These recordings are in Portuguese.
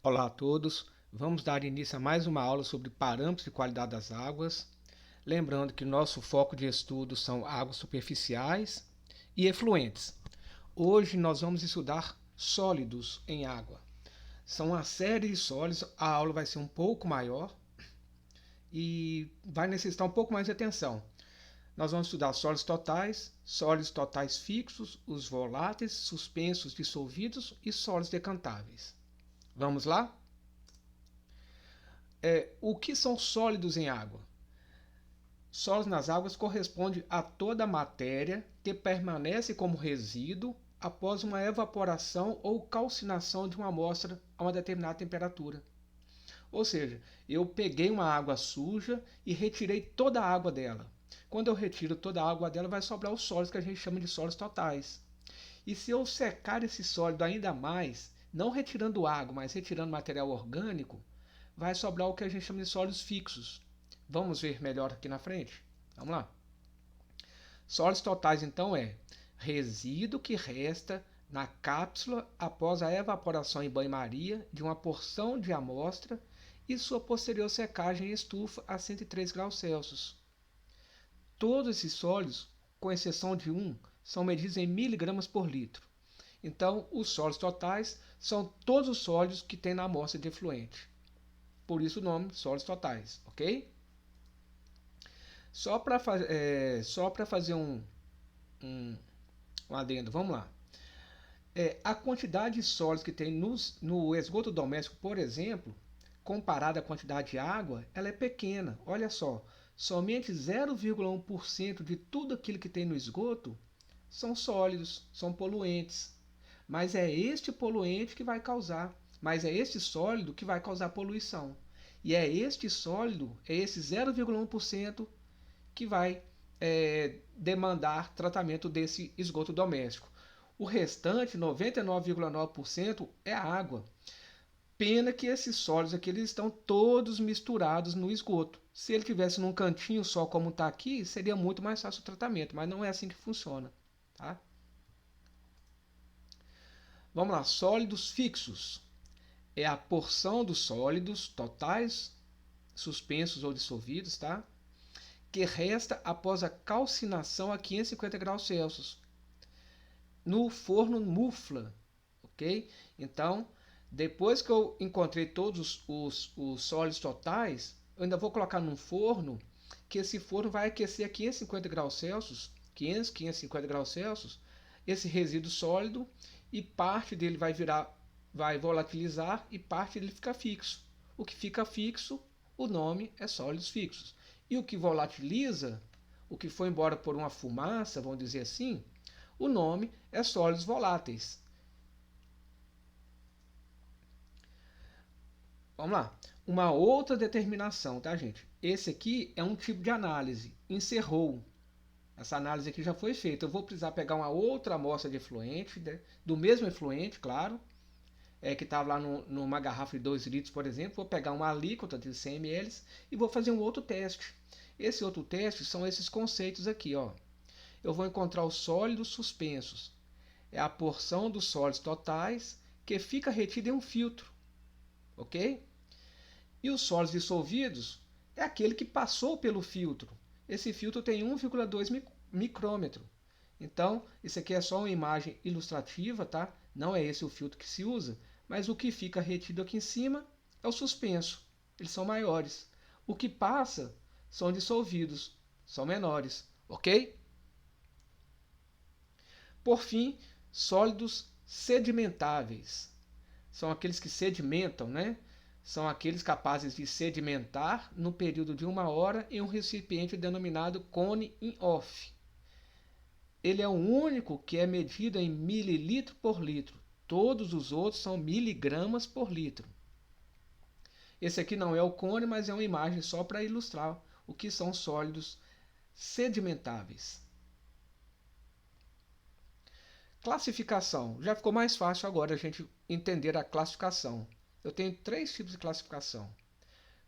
Olá a todos, vamos dar início a mais uma aula sobre parâmetros de qualidade das águas. Lembrando que nosso foco de estudo são águas superficiais e efluentes. Hoje nós vamos estudar sólidos em água. São uma série de sólidos, a aula vai ser um pouco maior e vai necessitar um pouco mais de atenção. Nós vamos estudar sólidos totais fixos, os voláteis, suspensos, dissolvidos e sólidos decantáveis. Vamos lá? O que são sólidos em água? Sólidos nas águas corresponde a toda a matéria que permanece como resíduo após uma evaporação ou calcinação de uma amostra a uma determinada temperatura. Ou seja, eu peguei uma água suja e retirei toda a água dela. Quando eu retiro toda a água dela, vai sobrar os sólidos que a gente chama de sólidos totais. E se eu secar esse sólido ainda mais, não retirando água, mas retirando material orgânico, vai sobrar o que a gente chama de sólidos fixos. Vamos ver melhor aqui na frente? Vamos lá. Sólidos totais, então, é resíduo que resta na cápsula após a evaporação em banho-maria de uma porção de amostra e sua posterior secagem em estufa a 103 graus Celsius. Todos esses sólidos, com exceção de um, são medidos em miligramas por litro. Então, os sólidos totais são todos os sólidos que tem na amostra de efluente. Por isso o nome sólidos totais, ok? Só para fazer um adendo, vamos lá. A quantidade de sólidos que tem no esgoto doméstico, por exemplo, comparada à quantidade de água, ela é pequena. Olha só, somente 0,1% de tudo aquilo que tem no esgoto são sólidos, são poluentes. Mas é este poluente que vai causar, mas é este sólido que vai causar poluição. E é este sólido, é esse 0,1% que vai demandar tratamento desse esgoto doméstico. O restante, 99,9%, é água. Pena que esses sólidos aqui eles estão todos misturados no esgoto. Se ele tivesse num cantinho só como está aqui, seria muito mais fácil o tratamento, mas não é assim que funciona. Tá? Vamos lá, sólidos fixos. É a porção dos sólidos totais, suspensos ou dissolvidos, tá? Que resta após a calcinação a 550 graus Celsius no forno mufla, ok? Então, depois que eu encontrei todos os sólidos totais, eu ainda vou colocar num forno, que esse forno vai aquecer a 550 graus Celsius, 550 graus Celsius, esse resíduo sólido, e parte dele vai volatilizar e parte dele fica fixo. O que fica fixo, o nome é sólidos fixos. E o que volatiliza, o que foi embora por uma fumaça, vamos dizer assim, o nome é sólidos voláteis. Vamos lá. Uma outra determinação, tá, gente? Esse aqui é um tipo de análise. Encerrou. Essa análise aqui já foi feita. Eu vou precisar pegar uma outra amostra de efluente, do mesmo efluente, claro, que estava lá numa garrafa de 2 litros, por exemplo. Vou pegar uma alíquota de 100 ml e vou fazer um outro teste. Esse outro teste são esses conceitos aqui, ó. Eu vou encontrar os sólidos suspensos. É a porção dos sólidos totais que fica retida em um filtro, ok? E os sólidos dissolvidos é aquele que passou pelo filtro. Esse filtro tem 1,2 micrômetro. Então, isso aqui é só uma imagem ilustrativa, tá? Não é esse o filtro que se usa, mas o que fica retido aqui em cima é o suspenso. Eles são maiores. O que passa são dissolvidos, são menores, ok? Por fim, sólidos sedimentáveis. São aqueles que sedimentam, né? São aqueles capazes de sedimentar no período de 1 hora em um recipiente denominado cone in off. Ele é o único que é medido em mililitro por litro. Todos os outros são miligramas por litro. Esse aqui não é o cone, mas é uma imagem só para ilustrar o que são sólidos sedimentáveis. Classificação. Já ficou mais fácil agora a gente entender a classificação. Eu tenho 3 tipos de classificação.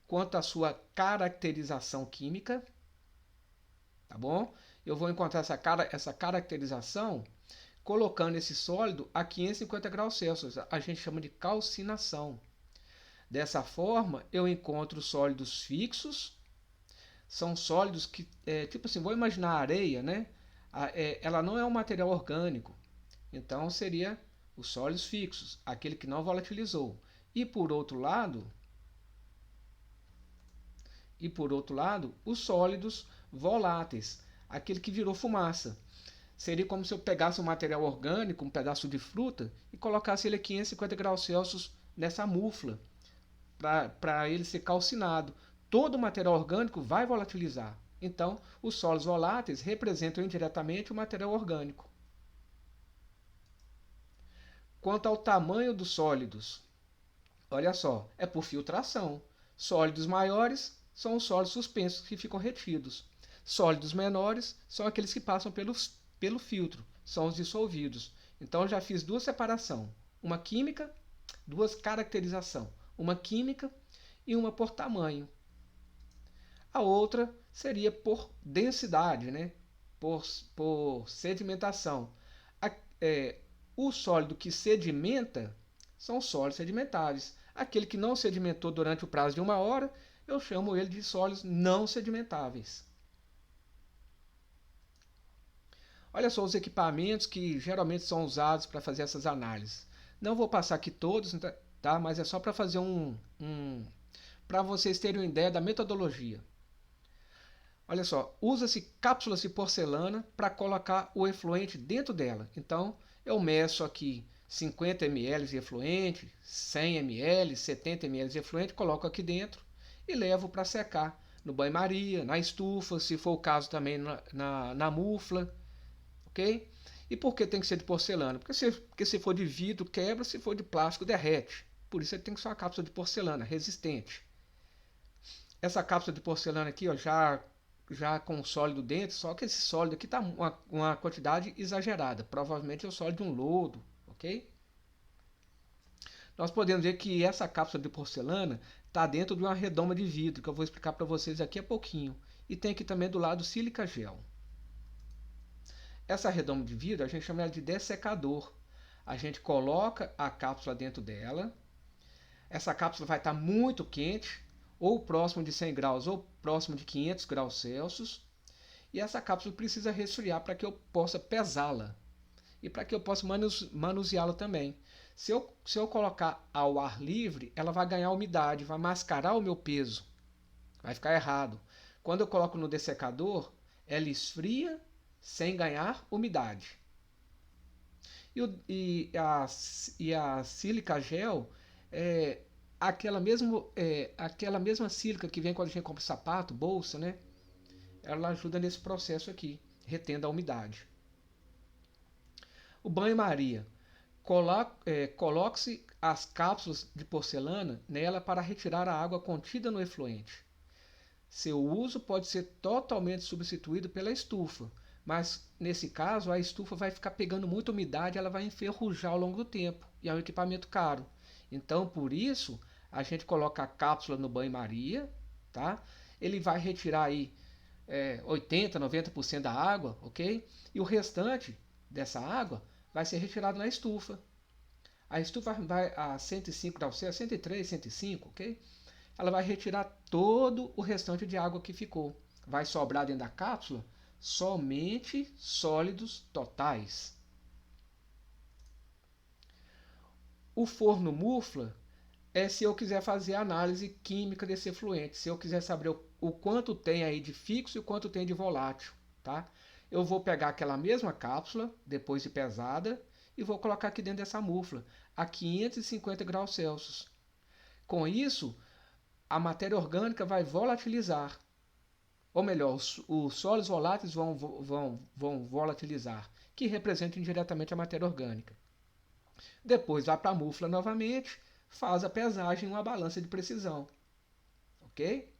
Quanto à sua caracterização química, tá bom? Eu vou encontrar essa caracterização colocando esse sólido a 550 graus Celsius. A gente chama de calcinação. Dessa forma, eu encontro sólidos fixos, são sólidos que, tipo assim, vou imaginar a areia, né? Ela não é um material orgânico, então seria os sólidos fixos, aquele que não volatilizou. E por outro lado, os sólidos voláteis, aquele que virou fumaça. Seria como se eu pegasse um material orgânico, um pedaço de fruta, e colocasse ele a 550 graus Celsius nessa mufla, para ele ser calcinado. Todo o material orgânico vai volatilizar. Então, os sólidos voláteis representam indiretamente o material orgânico. Quanto ao tamanho dos sólidos, olha só, é por filtração. Sólidos maiores são os sólidos suspensos que ficam retidos. Sólidos menores são aqueles que passam pelo filtro, são os dissolvidos. Então eu já fiz duas separações, uma química, duas caracterização, uma química e uma por tamanho. A outra seria por densidade, né? por sedimentação. O sólido que sedimenta são sólidos sedimentares. Aquele que não sedimentou durante o prazo de 1 hora, eu chamo ele de sólidos não sedimentáveis. Olha só os equipamentos que geralmente são usados para fazer essas análises. Não vou passar aqui todos, tá? Mas é só para fazer para vocês terem uma ideia da metodologia. Olha só, usa-se cápsulas de porcelana para colocar o efluente dentro dela. Então, eu meço aqui 50 ml de efluente, 100 ml, 70 ml de efluente, coloco aqui dentro e levo para secar no banho-maria, na estufa, se for o caso também na mufla, ok? E por que tem que ser de porcelana? Porque se for de vidro quebra, se for de plástico derrete. Por isso ele tem que ser uma cápsula de porcelana, resistente. Essa cápsula de porcelana aqui, ó, já com sólido dentro, só que esse sólido aqui está uma quantidade exagerada. Provavelmente é o sólido de um lodo, ok? Nós podemos ver que essa cápsula de porcelana está dentro de uma redoma de vidro, que eu vou explicar para vocês aqui a pouquinho. E tem aqui também do lado sílica gel. Essa redoma de vidro a gente chama ela de dessecador. A gente coloca a cápsula dentro dela. Essa cápsula vai estar muito quente, ou próximo de 100 graus, ou próximo de 500 graus Celsius. E essa cápsula precisa resfriar para que eu possa pesá-la. E para que eu possa manuseá-la também. Se eu colocar ao ar livre, ela vai ganhar umidade, vai mascarar o meu peso. Vai ficar errado. Quando eu coloco no dessecador, ela esfria sem ganhar umidade. E a sílica gel é aquela mesma sílica que vem quando a gente compra sapato, bolsa, né? Ela ajuda nesse processo aqui, retendo a umidade. O banho-maria. Coloque-se as cápsulas de porcelana nela para retirar a água contida no efluente. Seu uso pode ser totalmente substituído pela estufa, mas nesse caso a estufa vai ficar pegando muita umidade, ela vai enferrujar ao longo do tempo e é um equipamento caro. Então, por isso, a gente coloca a cápsula no banho-maria, tá? Ele vai retirar aí 80, 90% da água, ok? E o restante dessa água vai ser retirado na estufa. A estufa vai a 105 graus Celsius, 103, 105, ok? Ela vai retirar todo o restante de água que ficou. Vai sobrar dentro da cápsula somente sólidos totais. O forno mufla é se eu quiser fazer a análise química desse efluente, se eu quiser saber o quanto tem aí de fixo e o quanto tem de volátil, tá? Eu vou pegar aquela mesma cápsula, depois de pesada, e vou colocar aqui dentro dessa mufla, a 550 graus Celsius. Com isso, a matéria orgânica vai volatilizar. Ou melhor, os sólidos voláteis vão volatilizar, que representam indiretamente a matéria orgânica. Depois vai para a mufla novamente, faz a pesagem em uma balança de precisão. Ok?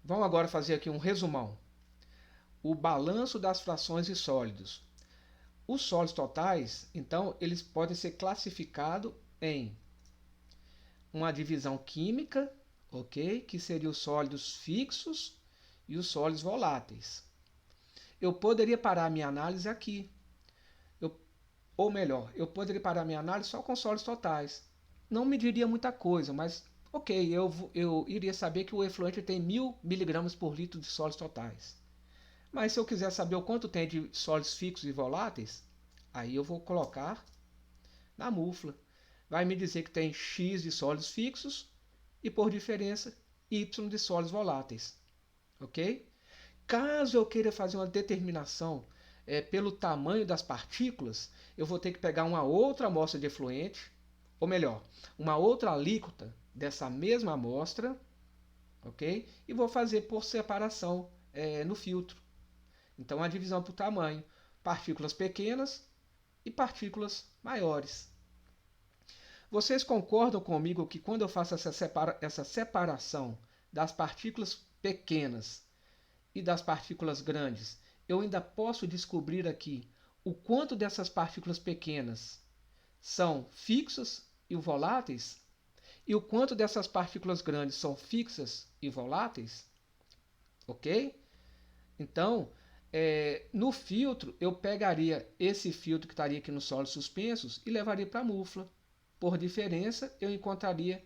Vamos agora fazer aqui um resumão. O balanço das frações de sólidos. Os sólidos totais, então, eles podem ser classificados em uma divisão química, ok? Que seria os sólidos fixos e os sólidos voláteis. Eu poderia parar a minha análise aqui. Ou melhor, eu poderia parar a minha análise só com sólidos totais. não me diria muita coisa, mas ok, eu iria saber que o efluente tem 1000 mg por litro de sólidos totais. Mas se eu quiser saber o quanto tem de sólidos fixos e voláteis, aí eu vou colocar na mufla. Vai me dizer que tem X de sólidos fixos e, por diferença, Y de sólidos voláteis. Ok? Caso eu queira fazer uma determinação pelo tamanho das partículas, eu vou ter que pegar uma outra amostra de efluente, ou melhor, uma outra alíquota dessa mesma amostra, ok? E vou fazer por separação no filtro. Então, a divisão por tamanho, partículas pequenas e partículas maiores. Vocês concordam comigo que quando eu faço essa separação das partículas pequenas e das partículas grandes, eu ainda posso descobrir aqui o quanto dessas partículas pequenas são fixas e voláteis e o quanto dessas partículas grandes são fixas e voláteis? Ok? Então, no filtro, eu pegaria esse filtro que estaria aqui nos sólidos suspensos e levaria para a mufla. Por diferença, eu encontraria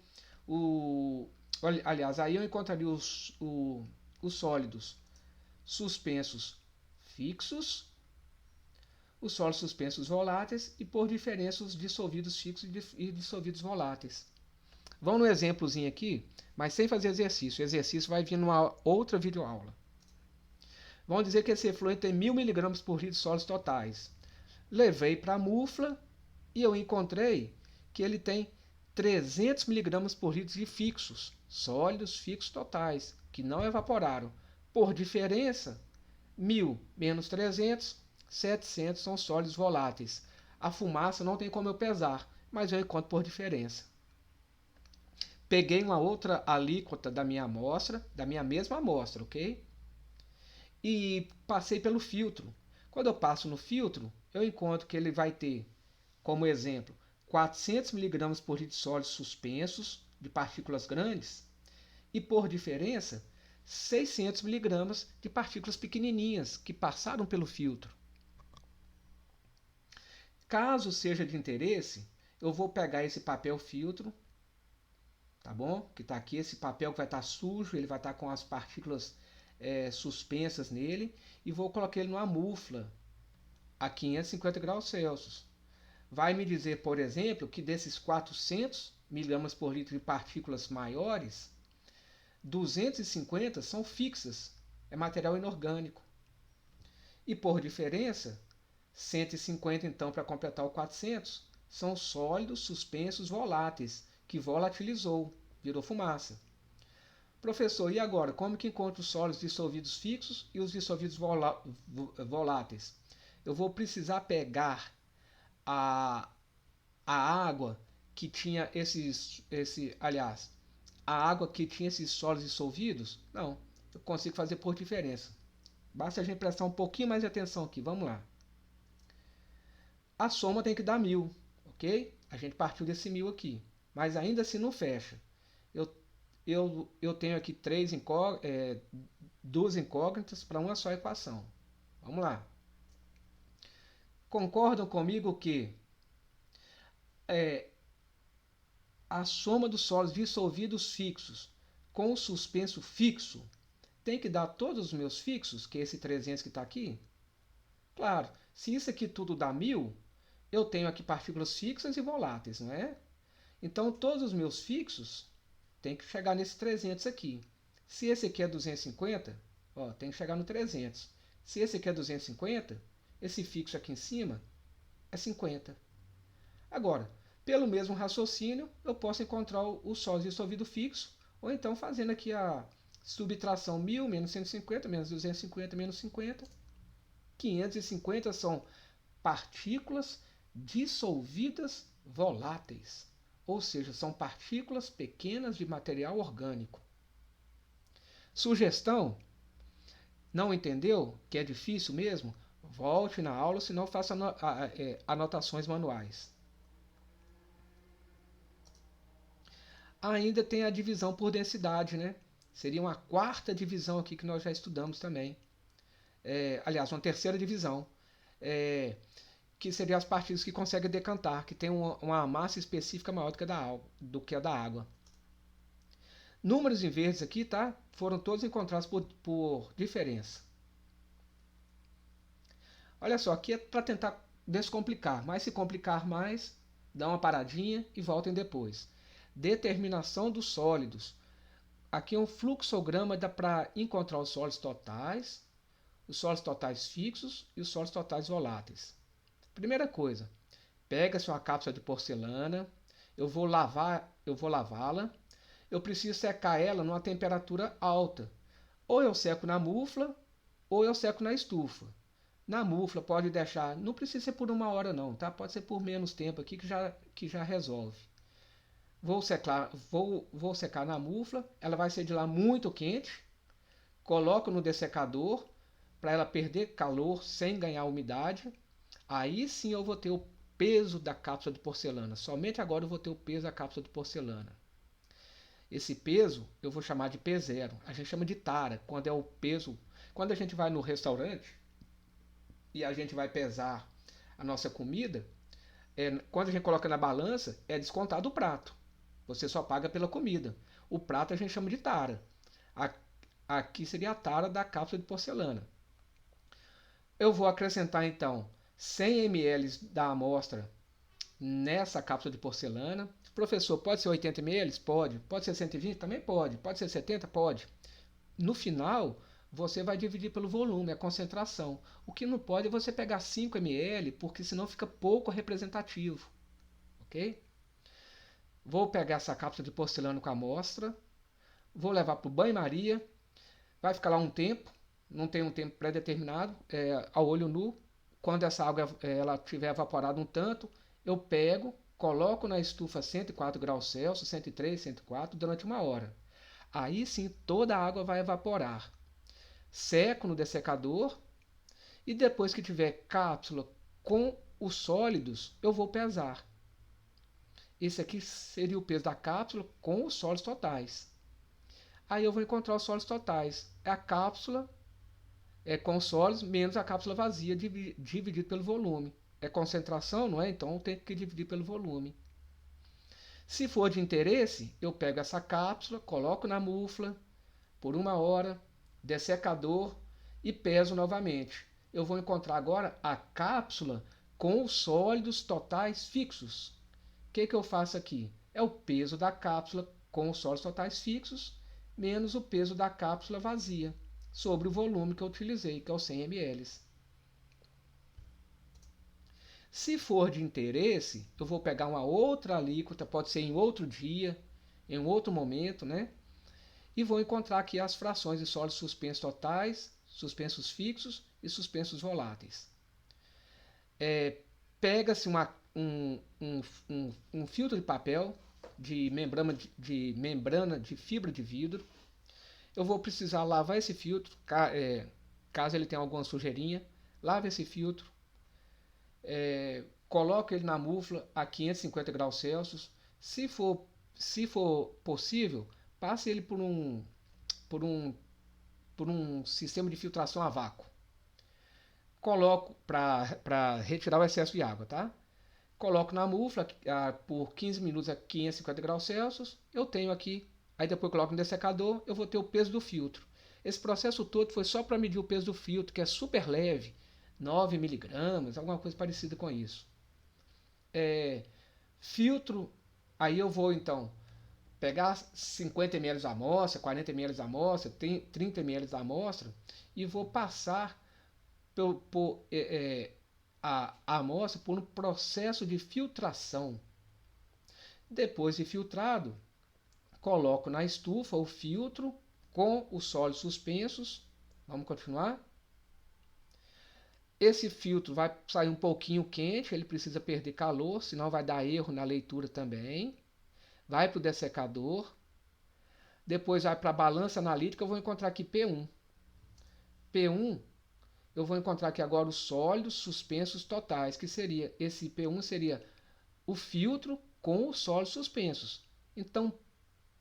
o... Aliás, aí eu encontraria os sólidos suspensos fixos, os sólidos suspensos voláteis e, por diferença, os dissolvidos fixos e dissolvidos voláteis. Vamos no exemplozinho aqui, mas sem fazer exercício. O exercício vai vir numa outra videoaula. Vamos dizer que esse efluente tem 1000 mg por litro de sólidos totais. Levei para a mufla e eu encontrei que ele tem 300 mg por litro de fixos, sólidos fixos totais, que não evaporaram. Por diferença, 1000 menos 300, 700 são sólidos voláteis. A fumaça não tem como eu pesar, mas eu encontro por diferença. Peguei uma outra alíquota da minha amostra, da minha mesma amostra, ok? E passei pelo filtro. Quando eu passo no filtro, eu encontro que ele vai ter, como exemplo, 400 mg por litro de sólidos suspensos de partículas grandes e, por diferença, 600 mg de partículas pequenininhas que passaram pelo filtro. Caso seja de interesse, eu vou pegar esse papel filtro, tá bom? Que está aqui, esse papel que vai estar sujo, ele vai estar com as partículas suspensas nele, e vou colocar ele numa mufla a 550 graus Celsius. Vai me dizer, por exemplo, que desses 400 mg por litro de partículas maiores, 250 são fixas, é material inorgânico. E por diferença, 150 então, para completar o 400, são sólidos suspensos voláteis, que volatilizou, virou fumaça. Professor, e agora, como que encontro os sólidos dissolvidos fixos e os dissolvidos voláteis? Eu vou precisar pegar a água que tinha a água que tinha esses sólidos dissolvidos? Não, eu consigo fazer por diferença. Basta a gente prestar um pouquinho mais de atenção aqui, vamos lá. A soma tem que dar 1000, ok? A gente partiu desse 1000 aqui, mas ainda assim não fecha. Eu tenho aqui duas incógnitas para uma só equação. Vamos lá. Concordam comigo que a soma dos sólidos dissolvidos fixos com o suspenso fixo tem que dar todos os meus fixos, que é esse 300 que está aqui? Claro, se isso aqui tudo dá 1000, eu tenho aqui partículas fixas e voláteis, não é? Então, todos os meus fixos tem que chegar nesse 300 aqui. Se esse aqui é 250, ó, tem que chegar no 300. Se esse aqui é 250, esse fixo aqui em cima é 50. Agora, pelo mesmo raciocínio, eu posso encontrar o sólido dissolvido fixo, ou então fazendo aqui a subtração 1000 menos 150 menos 250 menos 50. 550 são partículas dissolvidas voláteis, ou seja, são partículas pequenas de material orgânico. Sugestão? Não entendeu? Que é difícil mesmo? Volte na aula, senão faça anotações manuais. Ainda tem a divisão por densidade, né? Seria uma quarta divisão aqui que nós já estudamos também. Aliás, uma terceira divisão. que seriam as partículas que conseguem decantar, que tem uma massa específica maior do que a da água. Números em verdes aqui, tá? Foram todos encontrados por diferença. Olha só, aqui é para tentar descomplicar, mas se complicar mais, dá uma paradinha e voltem depois. Determinação dos sólidos. Aqui é um fluxograma, dá para encontrar os sólidos totais fixos e os sólidos totais voláteis. Primeira coisa, pega-se uma cápsula de porcelana, eu vou lavá-la, eu preciso secar ela numa temperatura alta. Ou eu seco na mufla, ou eu seco na estufa. Na mufla pode deixar, não precisa ser por 1 hora não, tá? Pode ser por menos tempo aqui que já resolve. Vou secar na mufla, ela vai ser de lá muito quente, coloco no dessecador para ela perder calor sem ganhar umidade. Aí sim eu vou ter o peso da cápsula de porcelana. Somente agora eu vou ter o peso da cápsula de porcelana. Esse peso eu vou chamar de P0. A gente chama de tara, quando é o peso. Quando a gente vai no restaurante e a gente vai pesar a nossa comida, quando a gente coloca na balança, é descontado o prato. Você só paga pela comida. O prato a gente chama de tara. Aqui seria a tara da cápsula de porcelana. Eu vou acrescentar então 100 ml da amostra nessa cápsula de porcelana. Professor, pode ser 80 ml? Pode. Pode ser 120? Também pode. Pode ser 70? Pode. No final, você vai dividir pelo volume, a concentração. O que não pode é você pegar 5 ml, porque senão fica pouco representativo. Ok? Vou pegar essa cápsula de porcelana com a amostra, vou levar para o banho-maria, vai ficar lá um tempo, não tem um tempo pré-determinado, ao olho nu. Quando essa água ela tiver evaporado um tanto, eu pego, coloco na estufa 104 graus Celsius, 103, 104, durante 1 hora. Aí sim toda a água vai evaporar. Seco no dessecador e depois que tiver cápsula com os sólidos, eu vou pesar. Esse aqui seria o peso da cápsula com os sólidos totais. Aí eu vou encontrar os sólidos totais. É a cápsula com os sólidos menos a cápsula vazia dividido pelo volume. É concentração, não é? Então eu tenho que dividir pelo volume. Se for de interesse, eu pego essa cápsula, coloco na mufla por 1 hora, dessecador e peso novamente. Eu vou encontrar agora a cápsula com os sólidos totais fixos. O que eu faço aqui? É o peso da cápsula com os sólidos totais fixos menos o peso da cápsula vazia sobre o volume que eu utilizei, que é os 100 ml. Se for de interesse, eu vou pegar uma outra alíquota, pode ser em outro dia, em outro momento, né? E vou encontrar aqui as frações de sólidos suspensos totais, suspensos fixos e suspensos voláteis. Pega-se um filtro de papel de membrana de fibra de vidro. Eu vou precisar lavar esse filtro, caso ele tenha alguma sujeirinha. Lave esse filtro, coloque ele na mufla a 550 graus Celsius. Se for possível, passe ele por um sistema de filtração a vácuo. Coloco para retirar o excesso de água, tá? Coloco na mufla por 15 minutos a 550 graus Celsius. Eu tenho aqui, aí depois coloco no dessecador, eu vou ter o peso do filtro. Esse processo todo foi só para medir o peso do filtro, que é super leve, 9 miligramas, alguma coisa parecida com isso. Filtro, aí eu vou então pegar 50 ml da amostra, 40 ml da amostra, 30 ml da amostra e vou passar a amostra por um processo de filtração. Depois de filtrado, coloco na estufa o filtro com os sólidos suspensos. Vamos continuar. Esse filtro vai sair um pouquinho quente, ele precisa perder calor, senão vai dar erro na leitura também. Vai para o dessecador. Depois vai para a balança analítica, eu vou encontrar aqui P1. P1, eu vou encontrar aqui agora os sólidos suspensos totais, que seria, esse P1 seria o filtro com os sólidos suspensos. Então,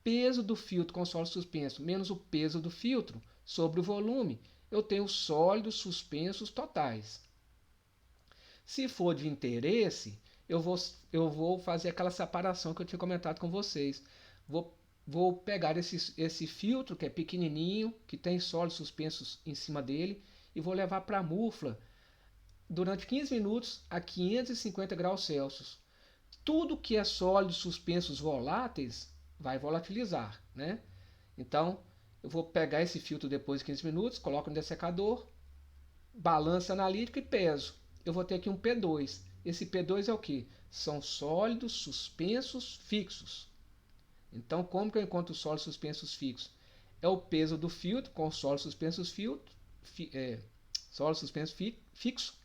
peso do filtro com sólidos suspensos menos o peso do filtro sobre o volume, eu tenho sólidos suspensos totais. Se for de interesse, eu vou fazer aquela separação que eu tinha comentado com vocês. Vou pegar esse filtro que é pequenininho, que tem sólidos suspensos em cima dele, e vou levar para a mufla durante 15 minutos a 550 graus Celsius. Tudo que é sólido suspensos voláteis vai volatilizar, né? Então, eu vou pegar esse filtro depois de 15 minutos, coloco no dessecador, balança analítico e peso. Eu vou ter aqui um P2. Esse P2 é o que? São sólidos suspensos fixos. Então, como que eu encontro os sólidos suspensos fixos? É o peso do filtro com os sólidos suspensos sólido suspenso fixo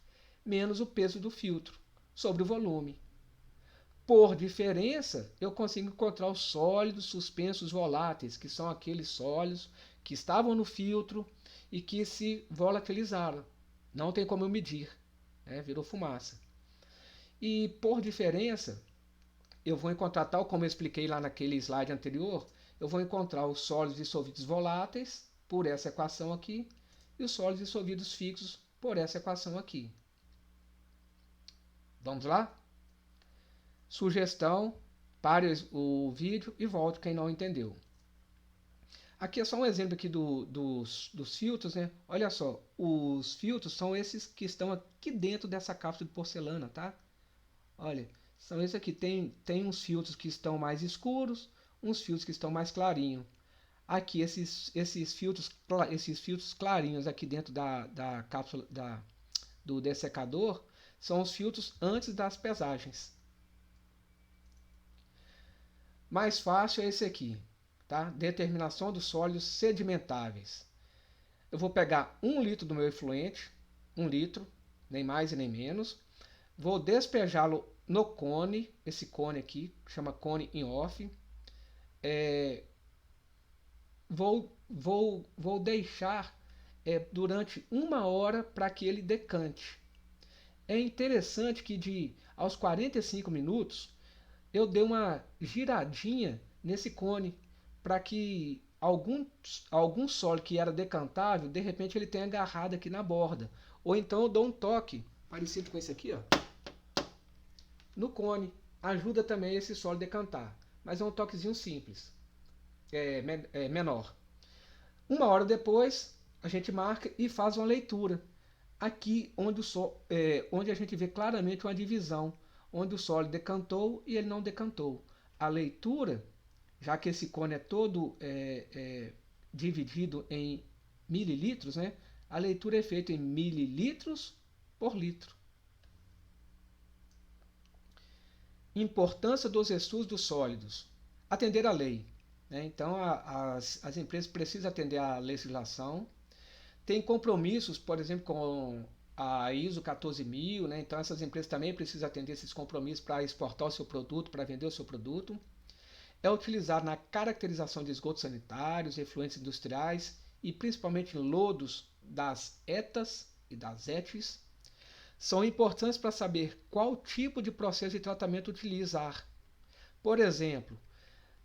menos o peso do filtro sobre o volume. Por diferença, eu consigo encontrar os sólidos suspensos voláteis, que são aqueles sólidos que estavam no filtro e que se volatilizaram. Não tem como eu medir, né? Virou fumaça. E por diferença, eu vou encontrar, tal como eu expliquei lá naquele slide anterior, eu vou encontrar os sólidos dissolvidos voláteis por essa equação aqui e os sólidos dissolvidos fixos por essa equação aqui. Vamos lá? Sugestão, pare o vídeo e volte quem não entendeu. Aqui é só um exemplo aqui dos filtros, né? Olha só, os filtros são esses que estão aqui dentro dessa cápsula de porcelana, tá? Olha, são esses aqui. Tem uns filtros que estão mais escuros, uns filtros que estão mais clarinhos. Aqui, esses filtros clarinhos aqui dentro da cápsula do dessecador são os filtros antes das pesagens. Mais fácil é esse aqui, tá? Determinação dos sólidos sedimentáveis. Eu vou pegar 1 litro do meu efluente, 1 litro, nem mais e nem menos. Vou despejá-lo no cone, esse cone aqui, chama cone in-off. Vou deixar durante 1 hora para que ele decante. É interessante que aos 45 minutos eu dei uma giradinha nesse cone para que algum sólido que era decantável, de repente ele tenha agarrado aqui na borda. Ou então eu dou um toque, parecido com esse aqui, ó, no cone. Ajuda também esse sólido decantar, mas é um toquezinho simples, menor. 1 hora depois, a gente marca e faz uma leitura. Aqui onde a gente vê claramente uma divisão, onde o sólido decantou e ele não decantou. A leitura, já que esse cone é todo dividido em mililitros, né? A leitura é feita em mililitros por litro. Importância dos estudos dos sólidos. Atender à lei, né? Então, as empresas precisam atender à legislação. Tem compromissos, por exemplo, com a ISO 14000, né? Então essas empresas também precisam atender esses compromissos para exportar o seu produto, para vender o seu produto. É utilizado na caracterização de esgotos sanitários, efluentes industriais e principalmente lodos das ETAs e das ETs. São importantes para saber qual tipo de processo de tratamento utilizar. Por exemplo,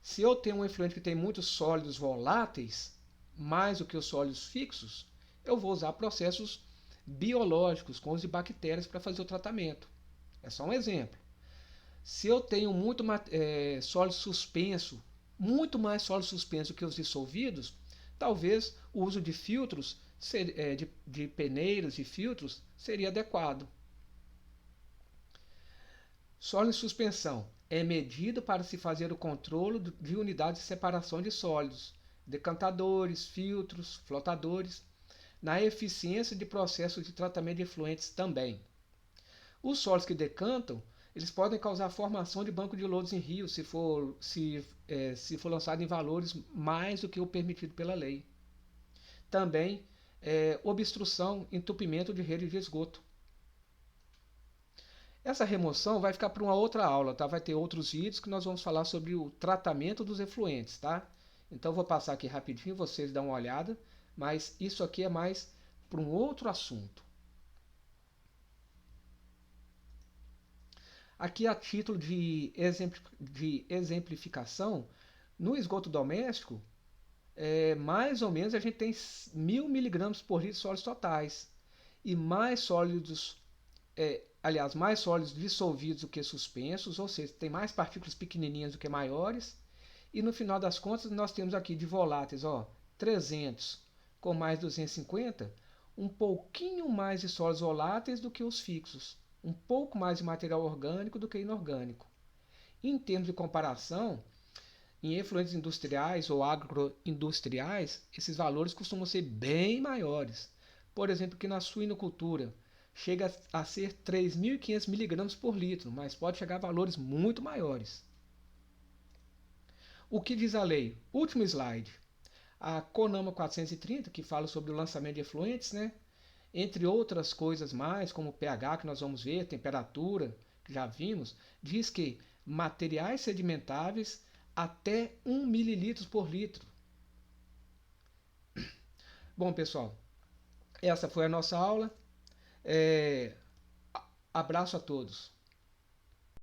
se eu tenho um efluente que tem muitos sólidos voláteis, mais do que os sólidos fixos, eu vou usar processos biológicos com os de bactérias para fazer o tratamento. É só um exemplo. Se eu tenho muito sólido suspenso, muito mais sólido suspenso que os dissolvidos, talvez o uso de filtros, de peneiras e filtros, seria adequado. Sólido em suspensão é medido para se fazer o controle de unidades de separação de sólidos, decantadores, filtros, flotadores, na eficiência de processos de tratamento de efluentes também. Os sólidos que decantam, eles podem causar formação de banco de lodos em rios se for lançado em valores mais do que o permitido pela lei. Também obstrução, entupimento de rede de esgoto. Essa remoção vai ficar para uma outra aula, tá? Vai ter outros vídeos que nós vamos falar sobre o tratamento dos efluentes, tá? Então vou passar aqui rapidinho, vocês dão uma olhada, mas isso aqui é mais para um outro assunto. Aqui a título de exemplificação, no esgoto doméstico, mais ou menos a gente tem 1000 mg por litro de sólidos totais. E mais sólidos aliás, mais sólidos dissolvidos do que suspensos, ou seja, tem mais partículas pequenininhas do que maiores. E no final das contas, nós temos aqui de voláteis, 300 com mais 250, um pouquinho mais de sólidos voláteis do que os fixos, um pouco mais de material orgânico do que inorgânico. Em termos de comparação, em efluentes industriais ou agroindustriais, esses valores costumam ser bem maiores. Por exemplo, que na suinocultura chega a ser 3.500 miligramas por litro, mas pode chegar a valores muito maiores. O que diz a lei? Último slide. A CONAMA 430, que fala sobre o lançamento de efluentes, né? Entre outras coisas mais, como o pH, que nós vamos ver, temperatura, que já vimos, diz que materiais sedimentáveis até 1 mililitro por litro. Bom, pessoal, essa foi a nossa aula. Abraço a todos.